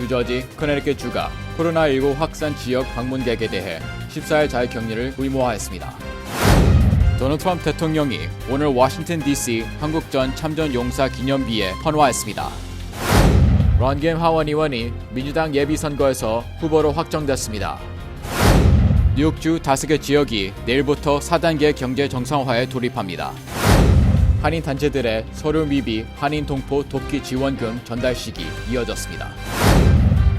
뉴저지, 커네리컷주가 코로나19 확산 지역 방문객에 대해 14일 자율격리를 의무화했습니다. 도널드 트럼프 대통령이 오늘 워싱턴 DC 한국전 참전용사 기념비에 헌화했습니다. 런 하원 의원이 민주당 예비선거에서 후보로 확정됐습니다. 뉴욕주 5개 지역이 내일부터 4단계 경제 정상화에 돌입합니다. 한인 단체들의 서류 미비 한인 동포 돕기 지원금 전달식이 이어졌습니다.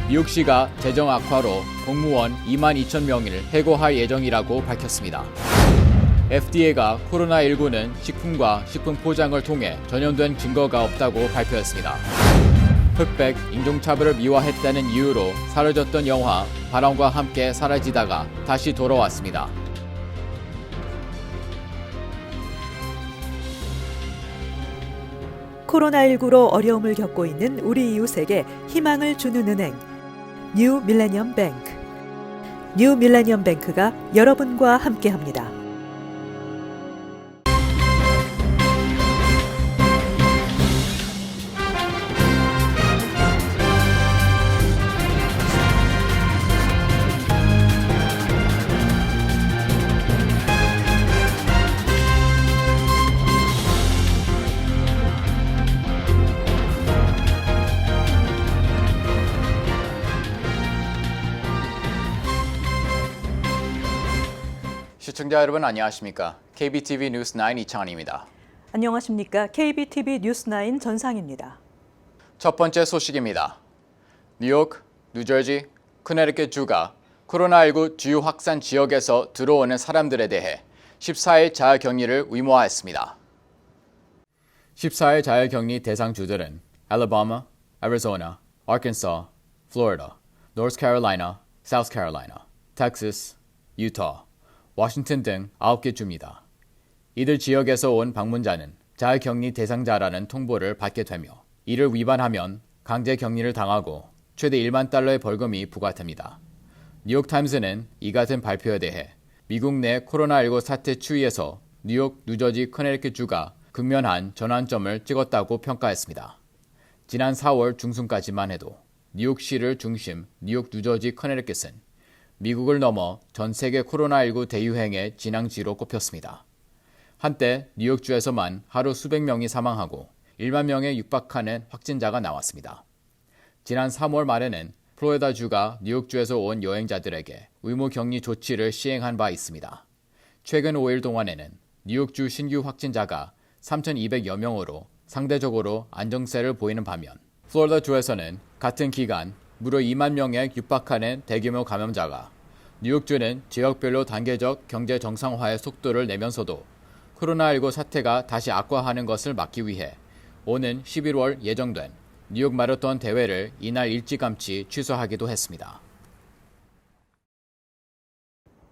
뉴욕시가 재정 악화로 공무원 22,000명을 해고할 예정이라고 밝혔습니다. FDA가 코로나19는 식품과 식품 포장을 통해 전염된 증거가 없다고 발표했습니다. 흑백, 인종차별을 미화했다는 이유로 사라졌던 영화 바람과 함께 사라지다가 다시 돌아왔습니다. 코로나19로 어려움을 겪고 있는 우리 이웃에게 희망을 주는 은행, 뉴 밀레니엄 뱅크. 뉴 밀레니엄 뱅크가 여러분과 함께합니다. 시청자 여러분 안녕하십니까? KBTV 뉴스 9 이창환입니다. 안녕하십니까? KBTV 뉴스 9 전상입니다. 첫 번째 소식입니다. 뉴욕, 뉴저지, 커네리컷주가 코로나19 주요 확산 지역에서 들어오는 사람들에 대해 14일 자율격리를 의무화했습니다. 14일 자율격리 대상 주들은 알래바마, 애리조나, 아르칸소, 플로리다, 노스캐롤라이나, 사우스캐롤라이나, 텍사스, 유타, 워싱턴 등 9개 주입니다. 이들 지역에서 온 방문자는 자율격리 대상자라는 통보를 받게 되며 이를 위반하면 강제 격리를 당하고 최대 1만 달러의 벌금이 부과됩니다. 뉴욕타임스는 이 같은 발표에 대해 미국 내 코로나19 사태 추이에서 뉴욕, 뉴저지, 커네리컷주가 극면한 전환점을 찍었다고 평가했습니다. 지난 4월 중순까지만 해도 뉴욕시를 중심 뉴욕, 뉴저지, 커네리컷은 미국을 넘어 전 세계 코로나19 대유행의 진앙지로 꼽혔습니다. 한때 뉴욕주에서만 하루 수백 명이 사망하고 1만 명에 육박하는 확진자가 나왔습니다. 지난 3월 말에는 플로리다주가 뉴욕주에서 온 여행자들에게 의무 격리 조치를 시행한 바 있습니다. 최근 5일 동안에는 뉴욕주 신규 확진자가 3,200여 명으로 상대적으로 안정세를 보이는 반면 플로리다주에서는 같은 기간 무려 2만 명에 육박하는 대규모 감염자가 뉴욕주는 지역별로 단계적 경제 정상화의 속도를 내면서도 코로나19 사태가 다시 악화하는 것을 막기 위해 오는 11월 예정된 뉴욕 마라톤 대회를 이날 일찌감치 취소하기도 했습니다.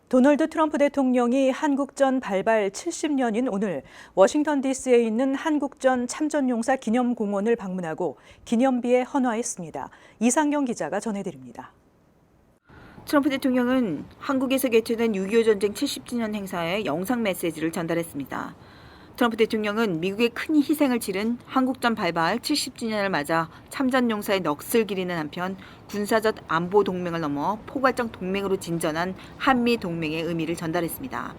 도널드 트럼프 대통령이 한국전 발발 70년인 오늘 워싱턴 DC에 있는 한국전 참전용사 기념공원을 방문하고 기념비에 헌화했습니다. 이상경 기자가 전해드립니다. 트럼프 대통령은 한국에서 개최된 6.25 전쟁 70주년 행사에 영상 메시지를 전달했습니다. 트럼프 대통령은 미국의 큰 희생을 치른 한국전 발발 70주년을 맞아 참전용사의 넋을 기리는 한편 군사적 안보 동맹을 넘어 포괄적 동맹으로 진전한 한미 동맹의 의미를 전달했습니다.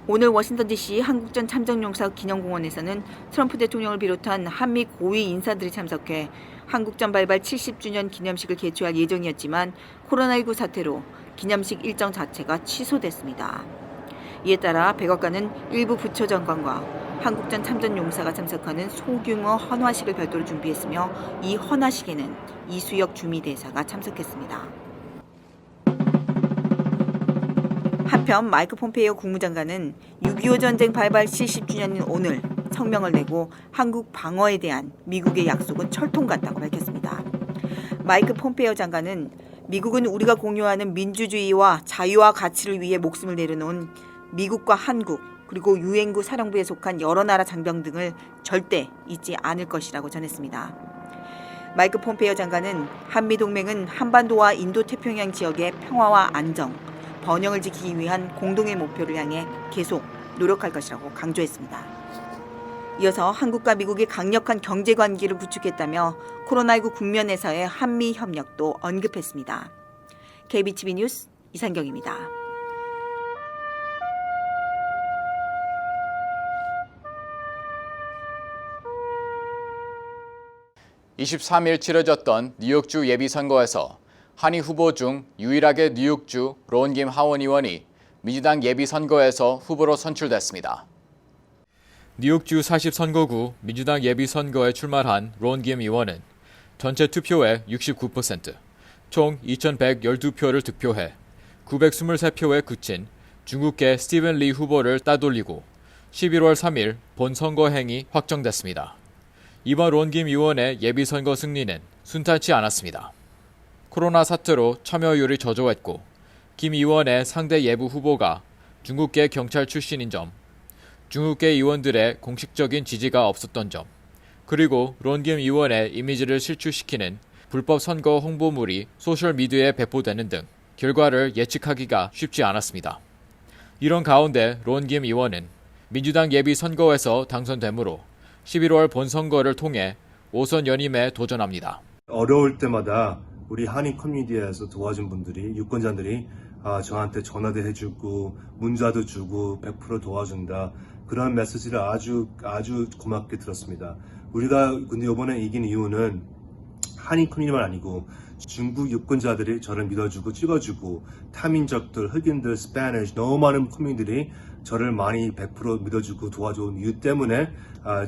오늘 워싱턴 DC 한국전 참전용사 기념공원에서는 트럼프 대통령을 비롯한 한미 고위 인사들이 참석해 한국전 발발 70주년 기념식을 개최할 예정이었지만 코로나19 사태로 기념식 일정 자체가 취소됐습니다. 이에 따라 백악관은 일부 부처 장관과 한국전 참전용사가 참석하는 소규모 헌화식을 별도로 준비했으며 이 헌화식에는 이수혁 주미대사가 참석했습니다. 한편 마이크 폼페이오 국무장관은 6.25 전쟁 발발 70주년인 오늘 성명을 내고 한국 방어에 대한 미국의 약속은 철통 같다고 밝혔습니다. 마이크 폼페이오 장관은 미국은 우리가 공유하는 민주주의와 자유와 가치를 위해 목숨을 내려놓은 미국과 한국 그리고 유엔군 사령부에 속한 여러 나라 장병 등을 절대 잊지 않을 것이라고 전했습니다. 마이크 폼페이오 장관은 한미동맹은 한반도와 인도태평양 지역의 평화와 안정, 번영을 지키기 위한 공동의 목표를 향해 계속 노력할 것이라고 강조했습니다. 이어서 한국과 미국이 강력한 경제관계를 구축했다며 코로나19 국면에서의 한미 협력도 언급했습니다. KBTV 뉴스 이상경입니다. 23일 치러졌던 뉴욕주 예비선거에서 한인 후보 중 유일하게 뉴욕주 론김 하원 의원이 민주당 예비선거에서 후보로 선출됐습니다. 뉴욕주 40선거구 민주당 예비선거에 출마한 론김 의원은 전체 투표의 69%, 총 2,112표를 득표해 923표에 그친 중국계 스티븐 리 후보를 따돌리고 11월 3일 본선거 행이 확정됐습니다. 이번 론김 의원의 예비선거 승리는 순탄치 않았습니다. 코로나 사태로 참여율이 저조했고 김 의원의 상대 예부 후보가 중국계 경찰 출신인 점, 중국계 의원들의 공식적인 지지가 없었던 점, 그리고 론김 의원의 이미지를 실추시키는 불법 선거 홍보물이 소셜미디어에 배포되는 등 결과를 예측하기가 쉽지 않았습니다. 이런 가운데 론김 의원은 민주당 예비선거에서 당선되므로 11월 본선거를 통해 5선 연임에 도전합니다. 어려울 때마다 우리 한인 커뮤니티에서 도와준 분들이, 유권자들이 저한테 전화도 해주고 문자도 주고 100% 도와준다. 그런 메시지를 아주 고맙게 들었습니다. 우리가 근데 이번에 이긴 이유는 한인 커뮤니티만 아니고 중국 유권자들이 저를 믿어주고 찍어주고 타민족들, 흑인들, 스페니쉬 너무 많은 커뮤니티들이 저를 많이 100% 믿어주고 도와준 이유 때문에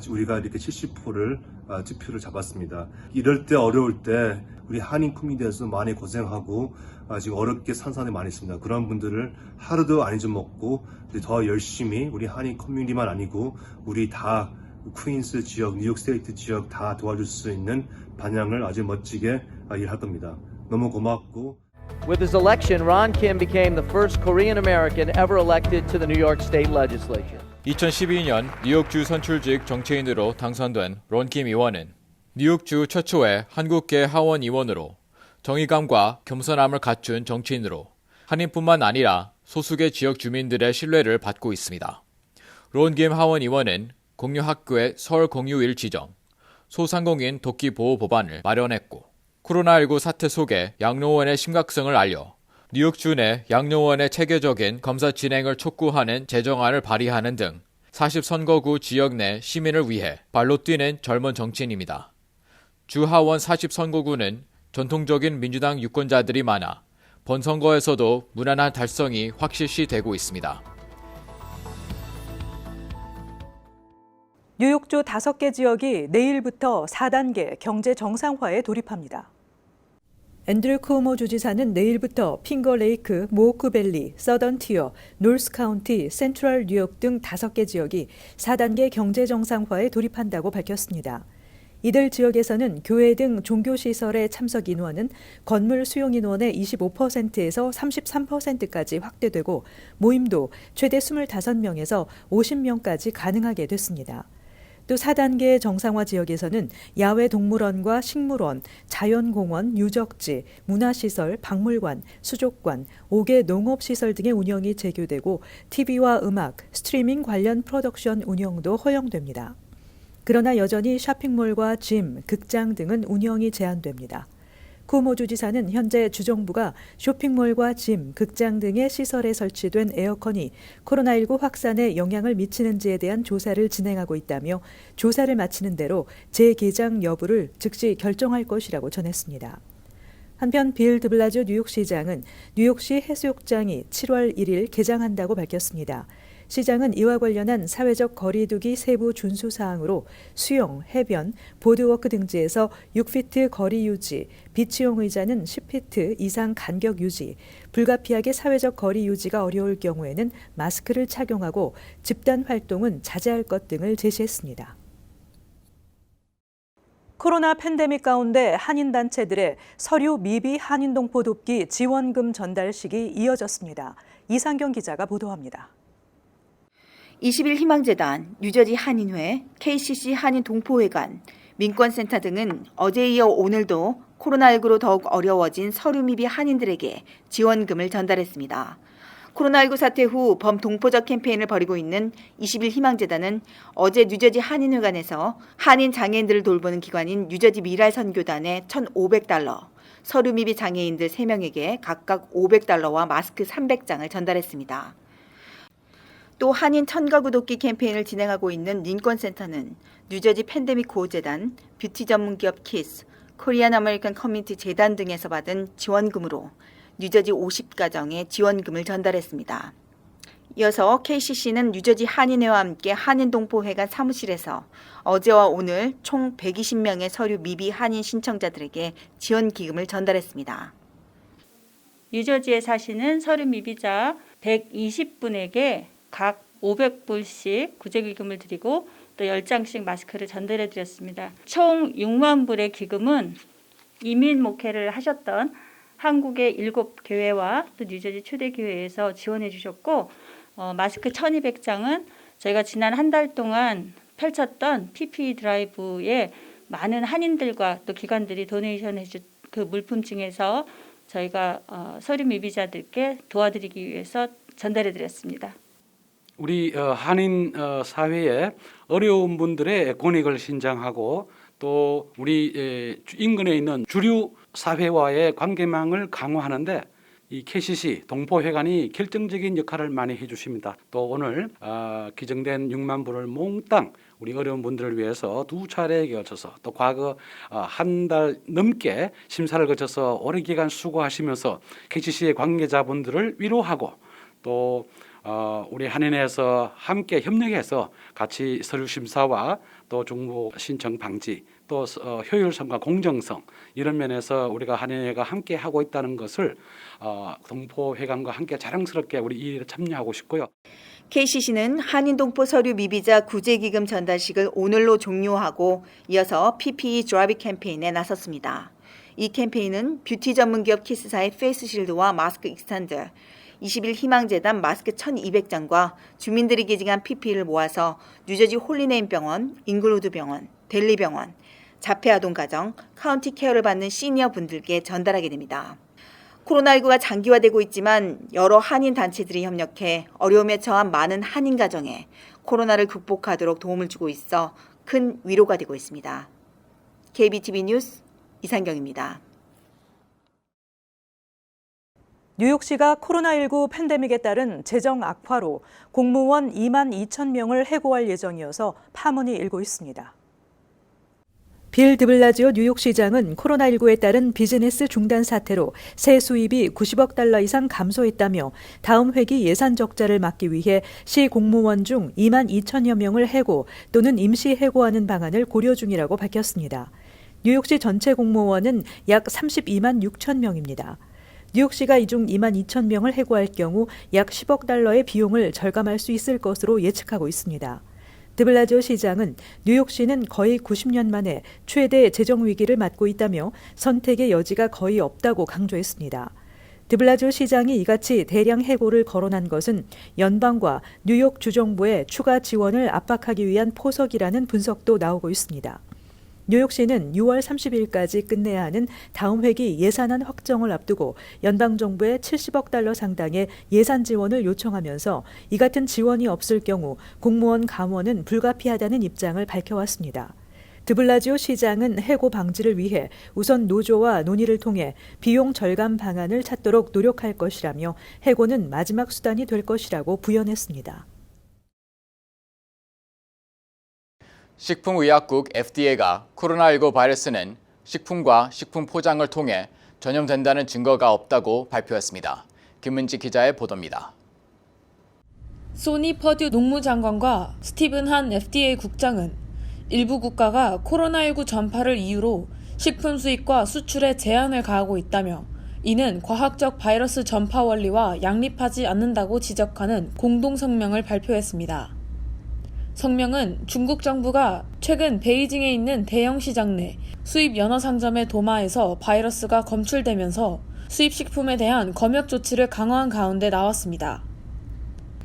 우리가 이렇게 70%를 투표를 잡았습니다. 이럴 때 어려울 때 우리 한인 커뮤니티에서 많이 고생하고 지금 어렵게 산 사람이 많이 있습니다. 그런 분들을 하루도 안 잊어먹고 더 열심히 우리 한인 커뮤니티만 아니고 우리 다 퀸스 지역, 뉴욕 스테이트 지역 다 도와줄 수 있는 방향을 아주 멋지게 일할 겁니다. 너무 고맙고. With his election, Ron Kim became the first Korean American ever elected to the New York State Legislature. 2012년 뉴욕주 선출직 정치인으로 당선된 론킴 의원은 뉴욕주 최초의 한국계 하원 의원으로 정의감과 겸손함을 갖춘 정치인으로 한인뿐만 아니라 소수계 지역 주민들의 신뢰를 받고 있습니다. 론김 하원 의원은 공유학교의 서울 공유일 지정, 소상공인 도끼 보호 법안을 마련했고 코로나19 사태 속에 양로원의 심각성을 알려 뉴욕주 내 양로원의 체계적인 검사 진행을 촉구하는 제정안을 발의하는 등 40선거구 지역 내 시민을 위해 발로 뛰는 젊은 정치인입니다. 주 하원 40선거구는 전통적인 민주당 유권자들이 많아 본선거에서도 무난한 달성이 확실시되고 있습니다. 뉴욕주 5개 지역이 내일부터 4단계 경제 정상화에 돌입합니다. 앤드류 쿠오모 주지사는 내일부터 핑거레이크, 모호크밸리, 서던티어, 노스카운티, 센트럴 뉴욕 등 5개 지역이 4단계 경제 정상화에 돌입한다고 밝혔습니다. 이들 지역에서는 교회 등 종교시설의 참석 인원은 건물 수용 인원의 25%에서 33%까지 확대되고 모임도 최대 25명에서 50명까지 가능하게 됐습니다. 또 4단계 정상화 지역에서는 야외 동물원과 식물원, 자연공원, 유적지, 문화시설, 박물관, 수족관, 5개 농업시설 등의 운영이 재개되고 TV와 음악, 스트리밍 관련 프로덕션 운영도 허용됩니다. 그러나 여전히 쇼핑몰과 짐, 극장 등은 운영이 제한됩니다. 쿠오모 주지사는 현재 주정부가 쇼핑몰과 짐, 극장 등의 시설에 설치된 에어컨이 코로나19 확산에 영향을 미치는지에 대한 조사를 진행하고 있다며 조사를 마치는 대로 재개장 여부를 즉시 결정할 것이라고 전했습니다. 한편 빌 드블라조 뉴욕시장은 뉴욕시 해수욕장이 7월 1일 개장한다고 밝혔습니다. 시장은 이와 관련한 사회적 거리두기 세부 준수 사항으로 수영, 해변, 보드워크 등지에서 6피트 거리 유지, 비치용 의자는 10피트 이상 간격 유지, 불가피하게 사회적 거리 유지가 어려울 경우에는 마스크를 착용하고 집단 활동은 자제할 것 등을 제시했습니다. 코로나 팬데믹 가운데 한인단체들의 서류 미비 한인동포 돕기 지원금 전달식이 이어졌습니다. 이상경 기자가 보도합니다. 20일 희망재단, 뉴저지 한인회, KCC 한인동포회관, 민권센터 등은 어제에 이어 오늘도 코로나19로 더욱 어려워진 서류 미비 한인들에게 지원금을 전달했습니다. 코로나19 사태 후 범동포적 캠페인을 벌이고 있는 20일 희망재단은 어제 뉴저지 한인회관에서 한인 장애인들을 돌보는 기관인 뉴저지 미랄선교단에 $1,500, 서류 미비 장애인들 3명에게 각각 $500와 마스크 300장을 전달했습니다. 또 한인 천가구 돕기 캠페인을 진행하고 있는 린컨센터는 뉴저지 팬데믹 보호재단, 뷰티 전문기업 키스, 코리안 아메리칸 커뮤니티 재단 등에서 받은 지원금으로 뉴저지 50가정에 지원금을 전달했습니다. 이어서 KCC는 뉴저지 한인회와 함께 한인동포회관 사무실에서 어제와 오늘 총 120명의 서류 미비 한인 신청자들에게 지원기금을 전달했습니다. 뉴저지에 사시는 서류 미비자 120분에게 각 500불씩 구제기금을 드리고 또 10장씩 마스크를 전달해 드렸습니다. 총 6만 불의 기금은 이민 목회를 하셨던 한국의 7교회와 또 뉴저지 초대교회에서 지원해 주셨고 마스크 1200장은 저희가 지난 한 달 동안 펼쳤던 PPE 드라이브에 많은 한인들과 또 기관들이 도네이션 해준 그 물품 중에서 저희가 서류 미비자들께 도와드리기 위해서 전달해 드렸습니다. 우리 한인 사회에 어려운 분들의 권익을 신장하고 또 우리 인근에 있는 주류 사회와의 관계망을 강화하는데 이 KCC 동포회관이 결정적인 역할을 많이 해주십니다. 또 오늘 기증된 6만 불을 몽땅 우리 어려운 분들을 위해서 2차례에 걸쳐서 또 과거 한 달 넘게 심사를 거쳐서 오랜 기간 수고하시면서 KCC의 관계자분들을 위로하고 또 우리 한인회에서 함께 협력해서 같이 서류 심사와 또 정보 신청 방지 또 효율성과 공정성 이런 면에서 우리가 한인회가 함께 하고 있다는 것을 동포회관과 함께 자랑스럽게 우리 이 일에 참여하고 싶고요. KCC는 한인동포 서류 미비자 구제기금 전달식을 오늘로 종료하고 이어서 PPE 드라이브 캠페인에 나섰습니다. 이 캠페인은 뷰티 전문기업 키스사의 페이스실드와 마스크 익스텐더, 20일 희망재단 마스크 1200장과 주민들이 기증한 PPE를 모아서 뉴저지 홀리네임 병원, 잉글우드 병원, 델리 병원, 자폐아동가정, 카운티 케어를 받는 시니어 분들께 전달하게 됩니다. 코로나19가 장기화되고 있지만 여러 한인 단체들이 협력해 어려움에 처한 많은 한인 가정에 코로나를 극복하도록 도움을 주고 있어 큰 위로가 되고 있습니다. KBTV 뉴스 이상경입니다. 뉴욕시가 코로나19 팬데믹에 따른 재정 악화로 공무원 2만 2천 명을 해고할 예정이어서 파문이 일고 있습니다. 빌 드블라지오 뉴욕시장은 코로나19에 따른 비즈니스 중단 사태로 세 수입이 $90억 이상 감소했다며 다음 회기 예산 적자를 막기 위해 시 공무원 중 2만 2천여 명을 해고 또는 임시 해고하는 방안을 고려 중이라고 밝혔습니다. 뉴욕시 전체 공무원은 약 32만 6천 명입니다. 뉴욕시가 이 중 2만 2천 명을 해고할 경우 약 $10억 비용을 절감할 수 있을 것으로 예측하고 있습니다. 드블라지오 시장은 뉴욕시는 거의 90년 만에 최대 재정 위기를 맞고 있다며 선택의 여지가 거의 없다고 강조했습니다. 드블라지오 시장이 이같이 대량 해고를 거론한 것은 연방과 뉴욕 주정부의 추가 지원을 압박하기 위한 포석이라는 분석도 나오고 있습니다. 뉴욕시는 6월 30일까지 끝내야 하는 다음 회기 예산안 확정을 앞두고 연방정부에 $70억 상당의 예산 지원을 요청하면서 이 같은 지원이 없을 경우 공무원 감원은 불가피하다는 입장을 밝혀왔습니다. 드블라지오 시장은 해고 방지를 위해 우선 노조와 논의를 통해 비용 절감 방안을 찾도록 노력할 것이라며 해고는 마지막 수단이 될 것이라고 부연했습니다. 식품의약국 FDA가 코로나19 바이러스는 식품과 식품 포장을 통해 전염된다는 증거가 없다고 발표했습니다. 김은지 기자의 보도입니다. 소니 퍼듀 농무장관과 스티븐 한 FDA 국장은 일부 국가가 코로나19 전파를 이유로 식품 수입과 수출에 제한을 가하고 있다며 이는 과학적 바이러스 전파 원리와 양립하지 않는다고 지적하는 공동성명을 발표했습니다. 성명은 중국 정부가 최근 베이징에 있는 대형 시장 내 수입 연어 상점의 도마에서 바이러스가 검출되면서 수입 식품에 대한 검역 조치를 강화한 가운데 나왔습니다.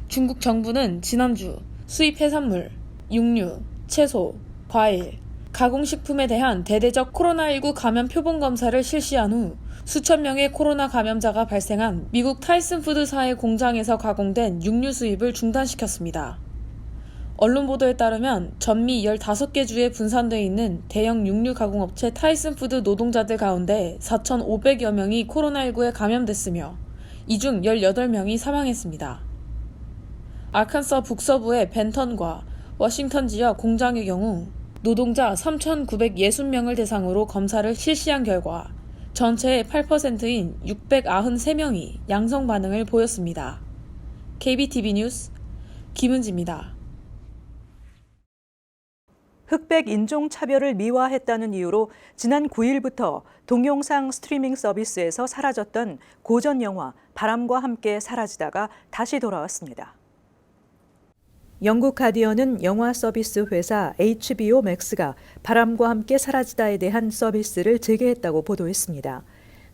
중국 정부는 지난주 수입 해산물, 육류, 채소, 과일, 가공식품에 대한 대대적 코로나19 감염 표본 검사를 실시한 후 수천 명의 코로나 감염자가 발생한 미국 타이슨 푸드사의 공장에서 가공된 육류 수입을 중단시켰습니다. 언론 보도에 따르면 전미 15개 주에 분산되어 있는 대형 육류 가공업체 타이슨 푸드 노동자들 가운데 4,500여 명이 코로나19에 감염됐으며 이 중 18명이 사망했습니다. 아칸서 북서부의 벤턴과 워싱턴 지역 공장의 경우 노동자 3,960명을 대상으로 검사를 실시한 결과 전체의 8%인 693명이 양성 반응을 보였습니다. KBTV 뉴스 김은지입니다. 흑백 인종차별을 미화했다는 이유로 지난 9일부터 동영상 스트리밍 서비스에서 사라졌던 고전 영화 바람과 함께 사라지다가 다시 돌아왔습니다. 영국 가디언은 영화 서비스 회사 HBO 맥스가 바람과 함께 사라지다에 대한 서비스를 재개했다고 보도했습니다.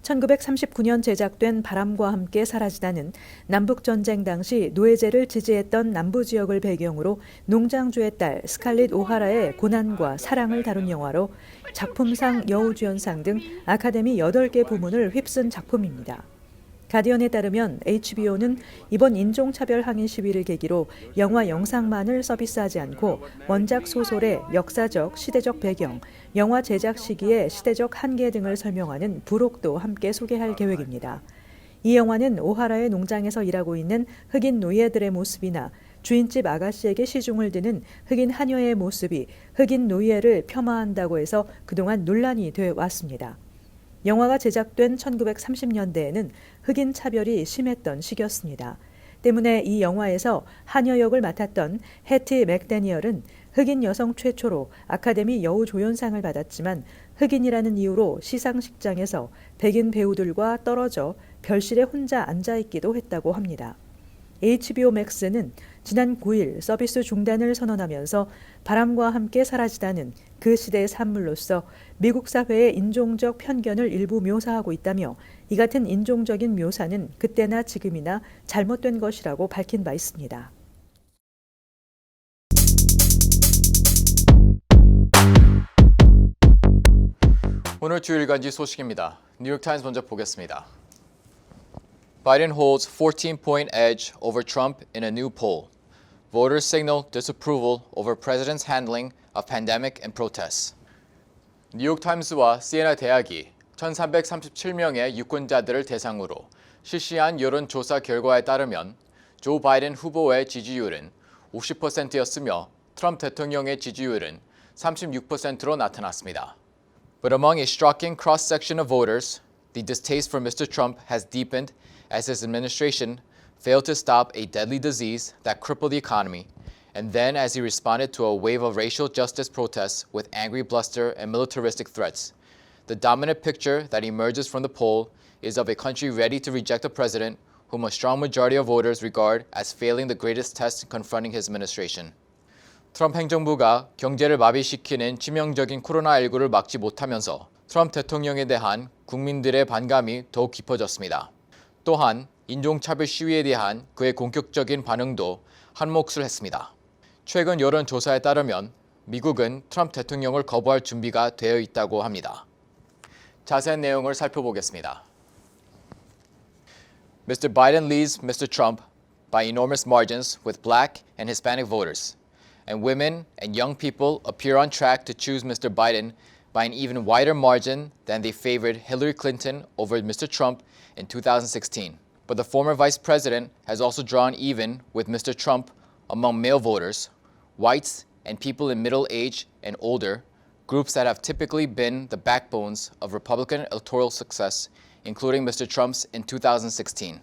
1939년 제작된 바람과 함께 사라지다는 남북전쟁 당시 노예제를 지지했던 남부지역을 배경으로 농장주의 딸 스칼릿 오하라의 고난과 사랑을 다룬 영화로 작품상, 여우주연상 등 아카데미 8개 부문을 휩쓴 작품입니다. 가디언에 따르면 HBO는 이번 인종차별 항의 시위를 계기로 영화 영상만을 서비스하지 않고 원작 소설의 역사적, 시대적 배경, 영화 제작 시기의 시대적 한계 등을 설명하는 부록도 함께 소개할 계획입니다. 이 영화는 오하라의 농장에서 일하고 있는 흑인 노예들의 모습이나 주인집 아가씨에게 시중을 드는 흑인 하녀의 모습이 흑인 노예를 폄하한다고 해서 그동안 논란이 돼 왔습니다. 영화가 제작된 1930년대에는 흑인 차별이 심했던 시기였습니다. 때문에 이 영화에서 하녀 역을 맡았던 해티 맥데니얼은 흑인 여성 최초로 아카데미 여우조연상을 받았지만 흑인이라는 이유로 시상식장에서 백인 배우들과 떨어져 별실에 혼자 앉아있기도 했다고 합니다. HBO 맥스는 지난 9일 서비스 중단을 선언하면서 바람과 함께 사라지다는 그 시대의 산물로서 미국 사회의 인종적 편견을 일부 묘사하고 있다며 이 같은 인종적인 묘사는 그때나 지금이나 잘못된 것이라고 밝힌 바 있습니다. 오늘 주일간지 소식입니다. 뉴욕타임스 먼저 보겠습니다. Biden holds 14-point edge over Trump in a new poll. Voters signal disapproval over president's handling of pandemic and protests. 뉴욕타임스와 시에나 대학이 1,337명의 유권자들을 대상으로 실시한 여론조사 결과에 따르면 조 바이든 후보의 지지율은 50%였으며 트럼프 대통령의 지지율은 36%로 나타났습니다. But among a striking cross-section of voters, the distaste for Mr. Trump has deepened as his administration failed to stop a deadly disease that crippled the economy, and then as he responded to a wave of racial justice protests with angry bluster and militaristic threats. The dominant picture that emerges from the poll is of a country ready to reject a president whom a strong majority of voters regard as failing the greatest test confronting his administration. 트럼프 행정부가 경제를 마비시키는 치명적인 코로나19를 막지 못하면서 트럼프 대통령에 대한 국민들의 반감이 더욱 깊어졌습니다. 또한 인종차별 시위에 대한 그의 공격적인 반응도 한몫을 했습니다. 최근 여론조사에 따르면 미국은 트럼프 대통령을 거부할 준비가 되어 있다고 합니다. 자세한 내용을 살펴보겠습니다. Mr. Biden leads Mr. Trump by enormous margins with black and Hispanic voters, and women and young people appear on track to choose Mr. Biden by an even wider margin than they favored Hillary Clinton over Mr. Trump in 2016. But the former vice president has also drawn even with Mr. Trump among male voters, whites, and people in middle age and older, groups that have typically been the backbones of Republican electoral success, including Mr. Trump's in 2016.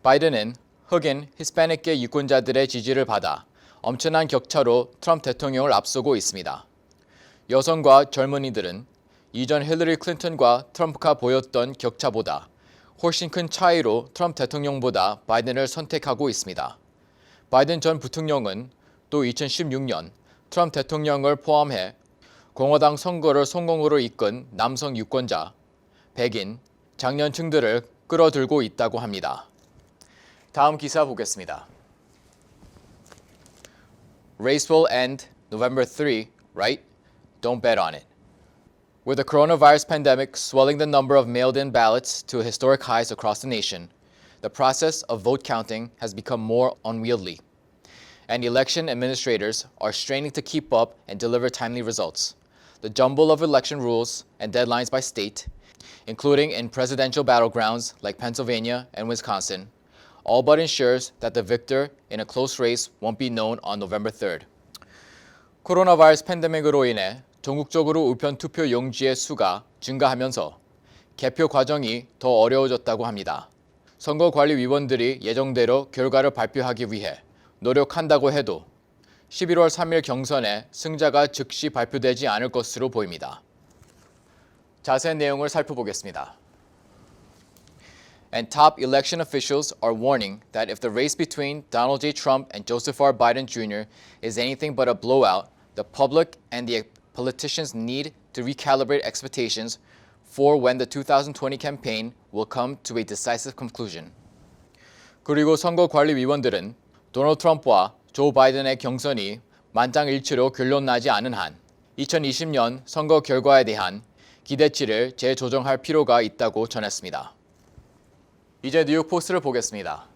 바이든은 흑인, 히스패닉계 유권자들의 지지를 받아 엄청난 격차로 트럼프 대통령을 앞서고 있습니다. 여성과 젊은이들은 이전 힐러리 클린턴과 트럼프가 보였던 격차보다 훨씬 큰 차이로 트럼프 대통령보다 바이든을 선택하고 있습니다. 바이든 전 부통령은 또 2016년 트럼프 대통령을 포함해 공화당 선거를 성공으로 이끈 남성 유권자, 백인, 장년층들을 끌어들고 있다고 합니다. 다음 기사 보겠습니다. Race will end November 3, right? Don't bet on it. With the coronavirus pandemic swelling the number of mailed-in ballots to historic highs across the nation, the process of vote counting has become more unwieldy, and election administrators are straining to keep up and deliver timely results. The jumble of election rules and deadlines by state, including in presidential battlegrounds like Pennsylvania and Wisconsin, all but ensures that the victor in a close race won't be known on November 3rd. 코로나 바이러스 팬데믹으로 인해 전국적으로 우편 투표 용지의 수가 증가하면서 개표 과정이 더 어려워졌다고 합니다. 선거관리위원들이 예정대로 결과를 발표하기 위해 노력한다고 해도 11월 3일 경선에 승자가 즉시 발표되지 않을 것으로 보입니다. 자세한 내용을 살펴보겠습니다. And top election officials are warning that if the race between Donald J. Trump and Joseph R. Biden Jr. is anything but a blowout, the public and the politicians need to recalibrate expectations for when the 2020 campaign will come to a decisive conclusion. 그리고 선거관리위원들은 도널드 트럼프와 조 바이든의 경선이 만장일치로 결론나지 않은 한 2020년 선거 결과에 대한 기대치를 재조정할 필요가 있다고 전했습니다. 이제 뉴욕 포스트를 보겠습니다.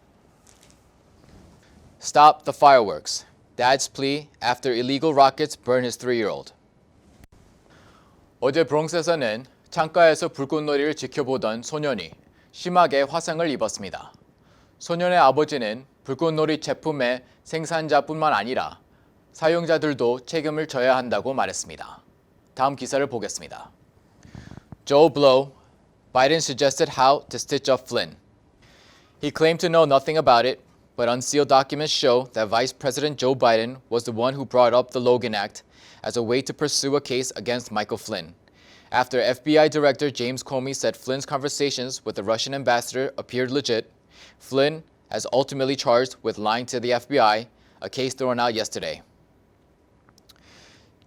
Stop the fireworks. Dad's plea after illegal rockets burn his 3-year-old. 어제 브롱스에서는 창가에서 불꽃놀이를 지켜보던 소년이 심하게 화상을 입었습니다. 소년의 아버지는 불꽃놀이 제품의 생산자뿐만 아니라 사용자들도 책임을 져야 한다고 말했습니다. 다음 기사를 보겠습니다. Joe Blow, Biden suggested how to stitch up Flynn. He claimed to know nothing about it, but unsealed documents show that Vice President Joe Biden was the one who brought up the Logan Act as a way to pursue a case against Michael Flynn. After FBI Director James Comey said Flynn's conversations with the Russian ambassador appeared legit, Flynn is ultimately charged with lying to the FBI, a case thrown out yesterday.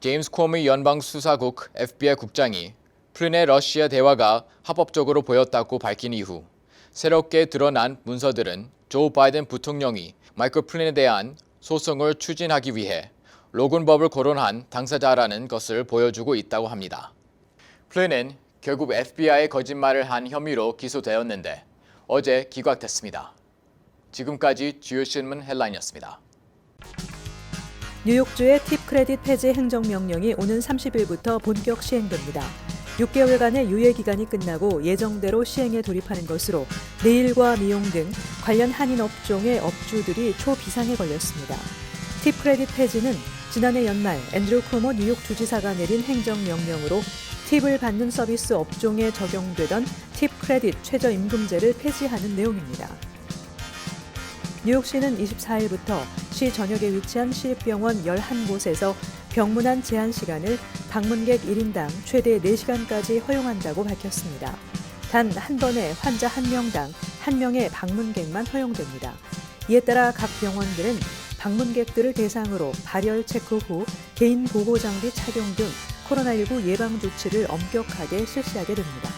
제임스 코미 연방수사국 FBI 국장이 플린의 러시아 대화가 합법적으로 보였다고 밝힌 이후 새롭게 드러난 문서들은 조 바이든 부통령이 마이클 플린에 대한 소송을 추진하기 위해 로건법을 거론한 당사자라는 것을 보여주고 있다고 합니다. 플린은 결국 FBI에 거짓말을 한 혐의로 기소되었는데 어제 기각됐습니다. 지금까지 주요 신문 헬라인이었습니다. 뉴욕주의 팁 크레딧 폐지 행정명령이 오는 30일부터 본격 시행됩니다. 6개월간의 유예 기간이 끝나고 예정대로 시행에 돌입하는 것으로 네일과 미용 등 관련 한인 업종의 업주들이 초비상에 걸렸습니다. 팁 크레딧 폐지는 지난해 연말 앤드류 쿠오모 뉴욕 주지사가 내린 행정명령으로 팁을 받는 서비스 업종에 적용되던 팁 크레딧 최저임금제를 폐지하는 내용입니다. 뉴욕시는 24일부터 시 전역에 위치한 시립병원 11곳에서 병문안 제한 시간을 방문객 1인당 최대 4시간까지 허용한다고 밝혔습니다. 단 한 번에 환자 1명당 1명의 방문객만 허용됩니다. 이에 따라 각 병원들은 방문객들을 대상으로 발열 체크 후 개인 보호 장비 착용 등 코로나19 예방 조치를 엄격하게 실시하게 됩니다.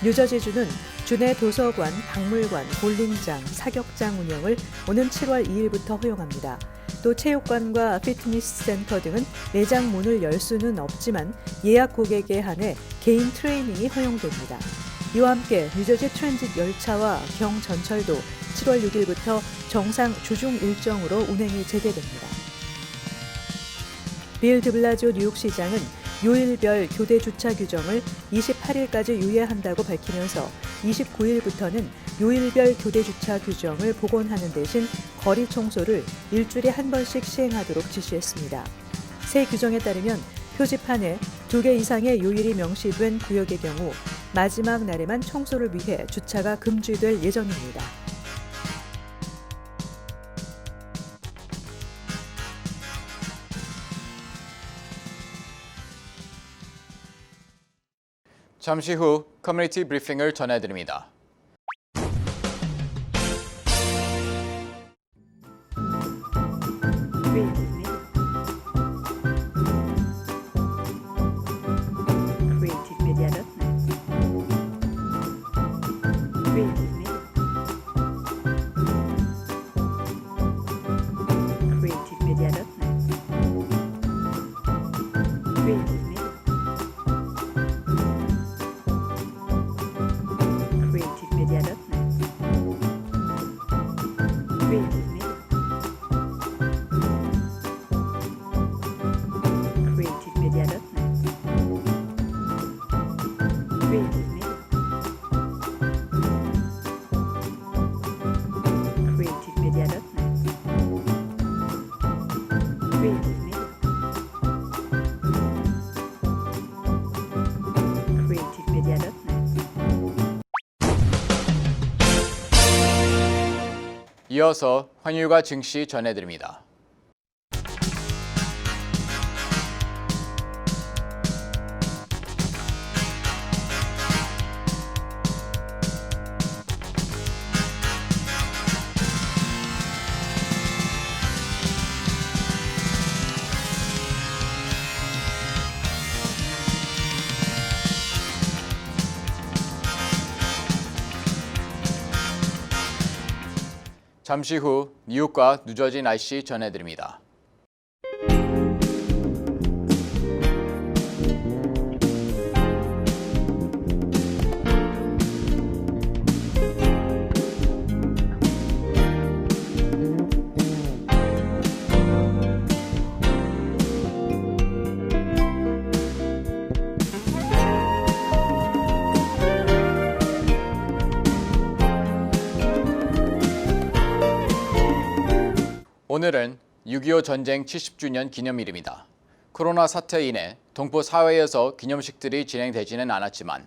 뉴저지주는 주내 도서관, 박물관, 볼링장, 사격장 운영을 오는 7월 2일부터 허용합니다. 또 체육관과 피트니스 센터 등은 매장 문을 열 수는 없지만 예약 고객에 한해 개인 트레이닝이 허용됩니다. 이와 함께 뉴저지 트랜짓 열차와 경전철도 7월 6일부터 정상 주중 일정으로 운행이 재개됩니다. 빌 드블라지오 뉴욕시장은 요일별 교대 주차 규정을 28일까지 유예한다고 밝히면서 29일부터는 요일별 교대 주차 규정을 복원하는 대신 거리 청소를 일주일에 한 번씩 시행하도록 지시했습니다. 새 규정에 따르면 표지판에 2개 이상의 요일이 명시된 구역의 경우 마지막 날에만 청소를 위해 주차가 금지될 예정입니다. 잠시 후 커뮤니티 브리핑을 전해드립니다. Creative Media.net. 이어서 환율과 증시 전해드립니다. 잠시 후 뉴욕과 뉴저지 날씨 전해드립니다. 오늘은 6.25 전쟁 70주년 기념일입니다. 코로나 사태로 인해 동포 사회에서 기념식들이 진행되지는 않았지만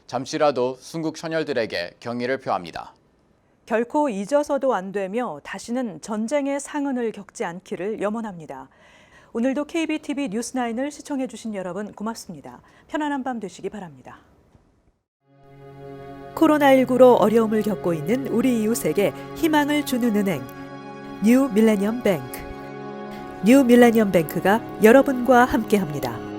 잠시라도 순국 선열들에게 경의를 표합니다. 결코 잊어서도 안 되며 다시는 전쟁의 상흔을 겪지 않기를 염원합니다. 오늘도 KBTV 뉴스9을 시청해 주신 여러분 고맙습니다. 편안한 밤 되시기 바랍니다. 코로나19로 어려움을 겪고 있는 우리 이웃에게 희망을 주는 은행 뉴 밀레니엄 뱅크. 뉴 밀레니엄 뱅크가 여러분과 함께합니다.